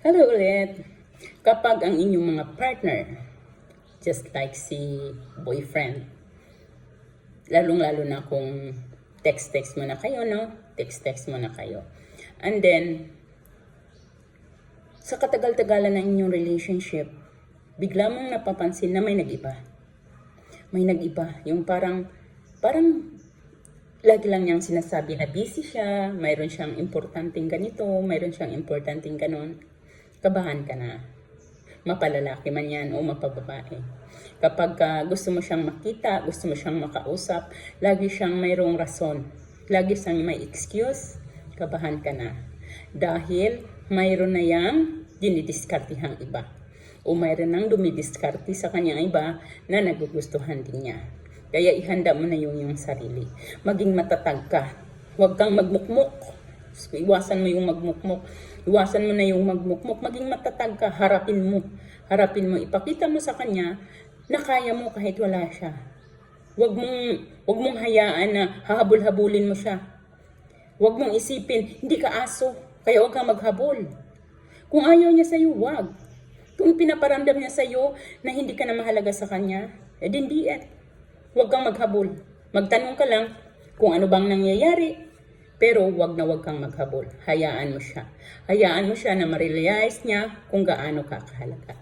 Hello ulit! Kapag ang inyong mga partner, just like si boyfriend, lalong-lalo na kung text-text mo na kayo, no? Text-text mo na kayo. And then, sa katagal-tagalan ng inyong relationship, bigla mong napapansin na may nag-iba. May nag-iba. Yung parang lagi lang niyang sinasabi na busy siya, mayroon siyang importanteng ganito, mayroon siyang importanteng ganon. Kabahan ka na. Mapalalaki man yan o mapababae. Kapag gusto mo siyang makita, gusto mo siyang makausap, lagi siyang mayroong rason. Lagi siyang may excuse, kabahan ka na. Dahil mayroon na yang dinidiskartihang iba. O mayroon nang dumidiskarte sa kanyang iba na nagugustuhan din niya. Kaya ihanda mo na yung sarili. Maging matatag ka. Huwag kang magmukmuk. Iwasan mo yung magmukmuk. Iwasan mo na yung magmukmuk. Maging matatag ka. Harapin mo. Harapin mo. Ipakita mo sa kanya na kaya mo kahit wala siya. Huwag mong hayaan na hahabol-habulin mo siya. Huwag mong isipin, hindi ka aso. Kaya huwag kang maghabol. Kung ayaw niya sa'yo, huwag. Kung pinaparamdam niya sa'yo na hindi ka na mahalaga sa kanya, hindi yan. Huwag kang maghabol. Magtanong ka lang kung ano bang nangyayari. Pero wag kang maghabol. Hayaan mo siya. Hayaan mo siya na ma-realize niya kung gaano ka kahalaga.